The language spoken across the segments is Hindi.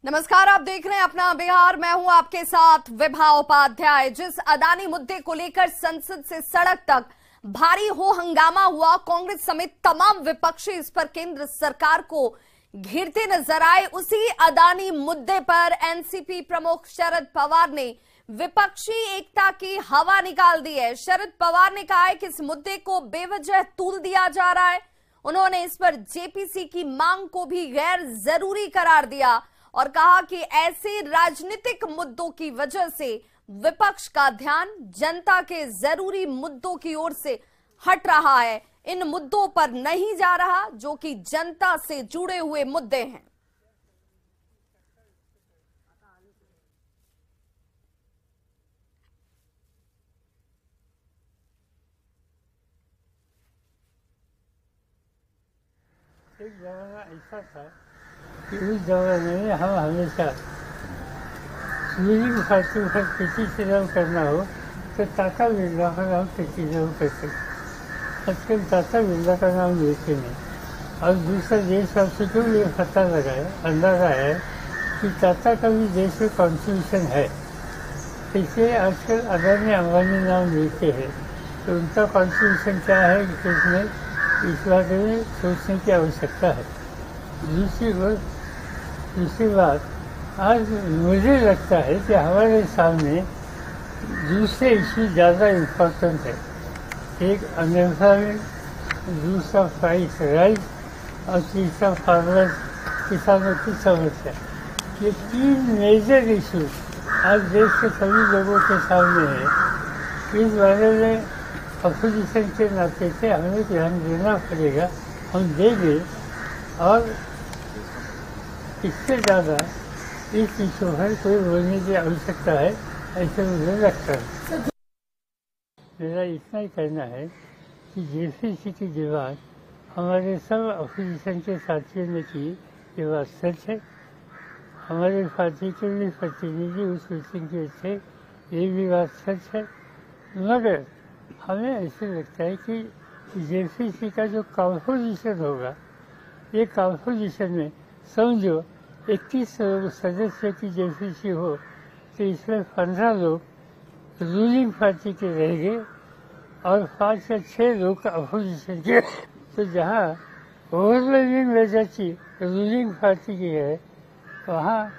नमस्कार, आप देख रहे हैं अपना बिहार। मैं हूं आपके साथ विभा उपाध्याय। जिस अदानी मुद्दे को लेकर संसद से सड़क तक भारी हो हंगामा हुआ, कांग्रेस समेत तमाम विपक्षी इस पर केंद्र सरकार को घेरते नजर आए। उसी अदानी मुद्दे पर एनसीपी प्रमुख शरद पवार ने विपक्षी एकता की हवा निकाल दी है। शरद पवार ने कहा है कि इस मुद्दे को बेवजह तूल दिया जा रहा है। उन्होंने इस पर जेपीसी की मांग को भी गैर जरूरी करार दिया और कहा कि ऐसे राजनीतिक मुद्दों की वजह से विपक्ष का ध्यान जनता के जरूरी मुद्दों की ओर से हट रहा है, इन मुद्दों पर नहीं जा रहा जो कि जनता से जुड़े हुए मुद्दे हैं। एक जमाना ऐसा था कि उस जमाने में हम हमेशा रूलिंग पार्टी पर क्रिटिसिज्म करना हो तो टाटा बिरला का नाम क्रिटिसिज्म करते। आजकल टाटा बिरला का नाम लेते नहीं। और दूसरा देशवासी को ये पता लगा है, अंदाजा है कि टाटा का भी देश में कॉन्स्टिट्यूशन है। इसलिए आजकल अदानी अंबानी नाम लेते हैं तो उनका कॉन्स्टिट्यूशन क्या है इसमें इस बारे में सोचने की आवश्यकता है। दूसरी बात, आज मुझे लगता है कि हमारे सामने दूसरे इश्यू ज़्यादा इम्पोर्टेंट है। एक अनएम्प्लॉयमेंट, दूसरा प्राइस राइज और तीसरा फार्मर किसानों की समस्या। ये तीन मेजर इशू आज देश के सभी लोगों के सामने है। इस बारे में अपोजिशन के नाते से हमें ध्यान देना पड़ेगा, हम देंगे। और इससे ज़्यादा इस इशू पर कोई बोलने की आवश्यकता है ऐसे मुझे लगता है। मेरा इतना ही कहना है कि जेपीसी की जो बात हमारे सब अपोजिशन के साथियों ने की, ये बात सच है। हमारे पार्टी के भी प्रतिनिधि उस मीटिंग के थे, ये भी बात सच है। मगर हमें ऐसे लगता है कि जेपीसी का जो कॉम्पोजिशन होगा, ये कॉम्पोजिशन में समझो 21 सदस्य की जेपीसी हो तो इसमें 15 लोग रूलिंग पार्टी के रहेंगे और 5 या 6 लोग अपोजिशन के। तो जहाँ ओवरवेलमिंग मेजॉरिटी रूलिंग पार्टी की है, वहाँ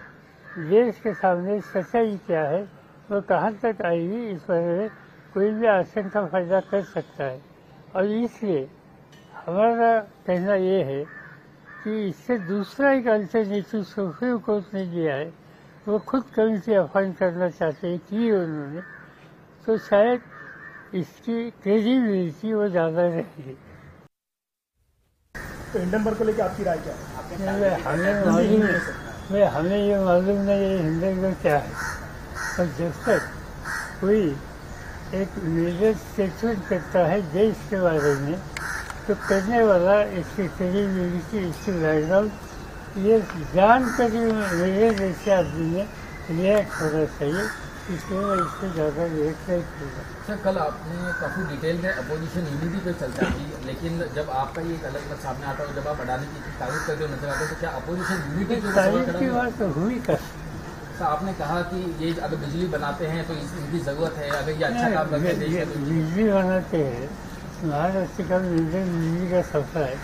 देश के सामने सच्चाई क्या है वो कहाँ तक आएगी, इस बारे में कोई भी आशंका पैदा कर सकता है। और इसलिए हमारा कहना ये है कि इससे दूसरा एक अल्टरनेटिव सुप्रीम कोर्ट ने दिया है, वो खुद कमिटी अपॉइंट करना चाहते हैं कि उन्होंने, तो शायद इसकी क्रेडिबिलिटी वो ज़्यादा रहेगी। तो हिंडनबर्ग को लेकर आपकी राय क्या है? हमें ये मालूम नहीं है हिंडनबर्ग क्या है, और जब तक कोई एक मेजर स्टेटमेंट करता है देश के बारे में तो करने वाला इसकी क्रेडिबिलिटी, इसकी बैकग्राउंड ये जानकर ही मेरे जैसे आदमी ने रिएक्ट होना चाहिए। इसलिए मैं इससे ज़्यादा रिएक्ट नहीं करूँगा। सर, कल आपने काफ़ी डिटेल में अपोजिशन यूनिटी पे चर्चा की, लेकिन जब आपका ये एक अलग मत सामने आता है, जब आप अडानी की तारीफ करते हुए नजर आते हैं, तो क्या अपोजिशन यूनिटी की बात तो हुई कर। सर, आपने कहा कि ये अगर बिजली बनाते हैं तो इनकी ज़रूरत है, अगर ये अच्छा काम करते हैं, बिजली बनाते हैं, महाराष्ट्र का बिजली का सप्लाई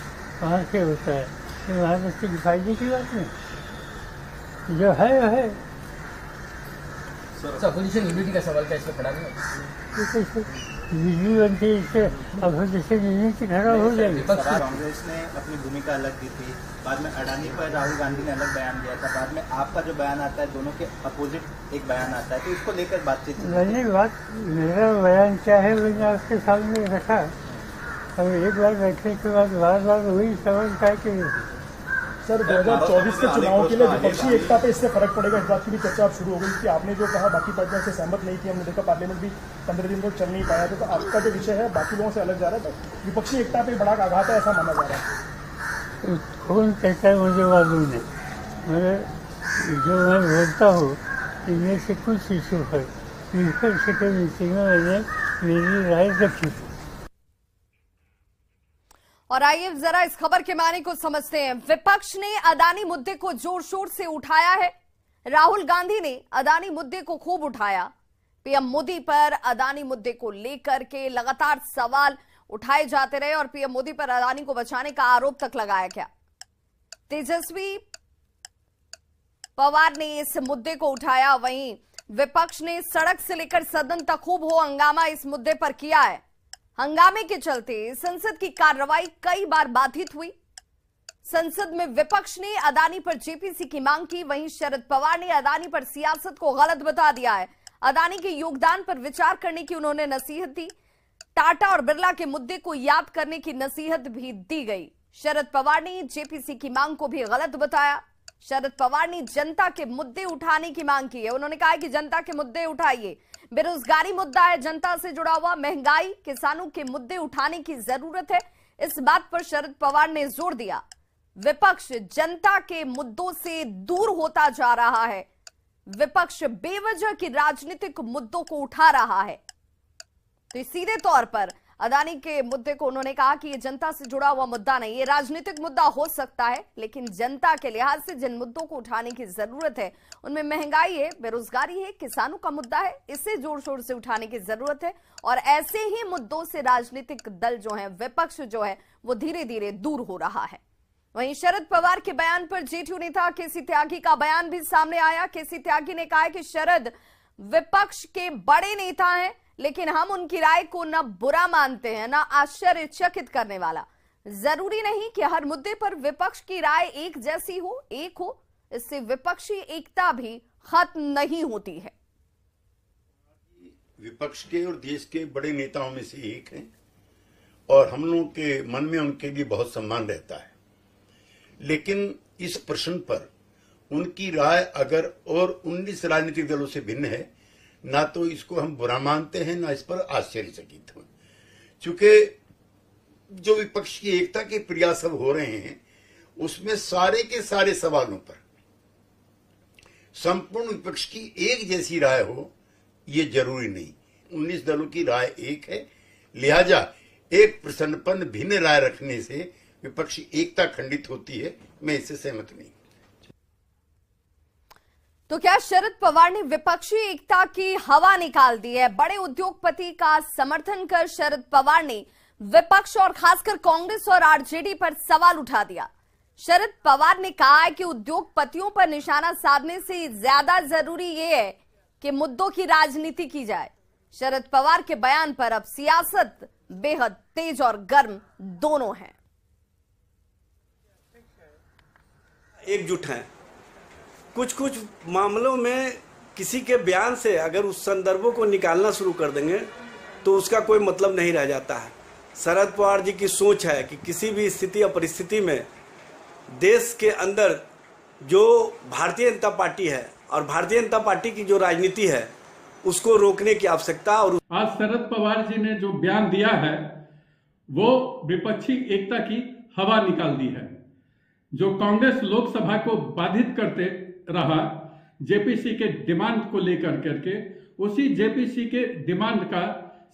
वहाँ से होता है, तो महाराष्ट्र की फायदे की बात नहीं, जो है वो है। सर, अपोजिशन यूनिटी का सवाल क्या इस पर खड़ा नहीं? बिजली बनती है, इससे अपोजिशन यूनिटी खड़ा हो जाएगी। कांग्रेस ने अपनी भूमिका अलग दी थी, बाद में अडानी पर राहुल गांधी ने अलग बयान दिया था, बाद में आपका जो बयान आता है दोनों के अपोजिट एक बयान आता है, तो इसको लेकर बातचीत नहीं। बात मेरा बयान क्या है मैंने आपके सामने रखा, और एक बार रखने के बाद बार बार वही सवाल का कि सर 2024 के चुनाव के लिए विपक्षी एकता पे इससे फर्क पड़ेगा, इस बात की भी चर्चा अब शुरू हो गई कि आपने जो कहा बाकी पार्टियों से सहमत नहीं थी, हमने देखा पार्लियामेंट भी 15 दिन तक चल नहीं पाया था, तो आपका जो विषय है बाकी लोगों से अलग जा रहा है, तो विपक्षी एकता पे बड़ा आघात है ऐसा माना जा रहा है। कौन कहता है मुझे मालूम नहीं, मगर जो मैं बोलता हूँ इनमें से कुछ इशू पर विपक्ष के मीटिंग में मैंने मेरी राय रखी थी। और आइए जरा इस खबर के माने को समझते हैं। विपक्ष ने अदानी मुद्दे को जोर शोर से उठाया है। राहुल गांधी ने अदानी मुद्दे को खूब उठाया। पीएम मोदी पर अदानी मुद्दे को लेकर के लगातार सवाल उठाए जाते रहे और पीएम मोदी पर अदानी को बचाने का आरोप तक लगाया गया। तेजस्वी पवार ने इस मुद्दे को उठाया, वहीं विपक्ष ने सड़क से लेकर सदन तक खूब हो हंगामा इस मुद्दे पर किया है। हंगामे के चलते संसद की कार्रवाई कई बार बाधित हुई। संसद में विपक्ष ने अदानी पर जेपीसी की मांग की, वहीं शरद पवार ने अदानी पर सियासत को गलत बता दिया है। अदानी के योगदान पर विचार करने की उन्होंने नसीहत दी। टाटा और बिरला के मुद्दे को याद करने की नसीहत भी दी गई। शरद पवार ने जेपीसी की मांग को भी गलत बताया। शरद पवार ने जनता के मुद्दे उठाने की मांग की है। उन्होंने कहा कि जनता के मुद्दे उठाइए। बेरोजगारी मुद्दा है जनता से जुड़ा हुआ, महंगाई, किसानों के मुद्दे उठाने की जरूरत है। इस बात पर शरद पवार ने जोर दिया। विपक्ष जनता के मुद्दों से दूर होता जा रहा है। विपक्ष बेवजह की राजनीतिक मुद्दों को उठा रहा है। तो सीधे तौर पर अदानी के मुद्दे को उन्होंने कहा कि ये जनता से जुड़ा हुआ मुद्दा नहीं, ये राजनीतिक मुद्दा हो सकता है, लेकिन जनता के लिहाज से जिन मुद्दों को उठाने की जरूरत है उनमें महंगाई है, बेरोजगारी है, किसानों का मुद्दा है, इसे जोर शोर से उठाने की जरूरत है। और ऐसे ही मुद्दों से राजनीतिक दल जो है, विपक्ष जो है, वो धीरे धीरे दूर हो रहा है। वहीं शरद पवार के बयान पर जेडीयू नेता केसी त्यागी का बयान भी सामने आया। केसी त्यागी ने कहा कि शरद विपक्ष के बड़े नेता हैं, लेकिन हम उनकी राय को न बुरा मानते हैं, न आश्चर्यचकित करने वाला। जरूरी नहीं कि हर मुद्दे पर विपक्ष की राय एक जैसी हो, एक हो। इससे विपक्षी एकता भी खत्म नहीं होती है। विपक्ष के और देश के बड़े नेताओं में से एक हैं और हम लोगों के मन में उनके लिए बहुत सम्मान रहता है, लेकिन इस प्रश्न पर उनकी राय अगर और 19 राजनीतिक दलों से भिन्न है, ना तो इसको हम बुरा मानते हैं, ना इस पर आश्चर्यचकित हो। चूंकि जो विपक्ष की एकता के प्रयास अब हो रहे हैं, उसमें सारे के सारे सवालों पर संपूर्ण विपक्ष की एक जैसी राय हो, ये जरूरी नहीं। 19 दलों की राय एक है, लिहाजा एक प्रश्न पर भिन्न राय रखने से विपक्षी एकता खंडित होती है। मैं इससे सहमत नहीं। तो क्या शरद पवार ने विपक्षी एकता की हवा निकाल दी है? बड़े उद्योगपति का समर्थन कर शरद पवार ने विपक्ष और खासकर कांग्रेस और आरजेडी पर सवाल उठा दिया। शरद पवार ने कहा है कि उद्योगपतियों पर निशाना साधने से ज्यादा जरूरी यह है कि मुद्दों की राजनीति की जाए। शरद पवार के बयान पर अब सियासत बेहद तेज और गर्म दोनों है। एकजुट हैं। कुछ कुछ मामलों में किसी के बयान से अगर उस संदर्भों को निकालना शुरू कर देंगे तो उसका कोई मतलब नहीं रह जाता है। शरद पवार जी की सोच है कि किसी भी स्थिति या परिस्थिति में देश के अंदर जो भारतीय जनता पार्टी है और भारतीय जनता पार्टी की जो राजनीति है उसको रोकने की आवश्यकता। और आज शरद पवार जी ने जो बयान दिया है वो विपक्षी एकता की हवा निकाल दी है। जो कांग्रेस लोकसभा को बाधित करते रहा जेपीसी के डिमांड को लेकर करके, उसी जेपीसी के डिमांड का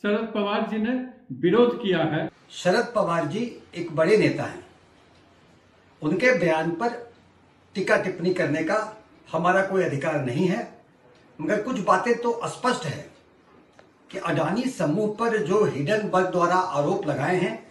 शरद पवार जी ने विरोध किया है। शरद पवार जी एक बड़े नेता हैं, उनके बयान पर टीका टिप्पणी करने का हमारा कोई अधिकार नहीं है, मगर कुछ बातें तो स्पष्ट है कि अडानी समूह पर जो हिडनबर्ग द्वारा आरोप लगाए हैं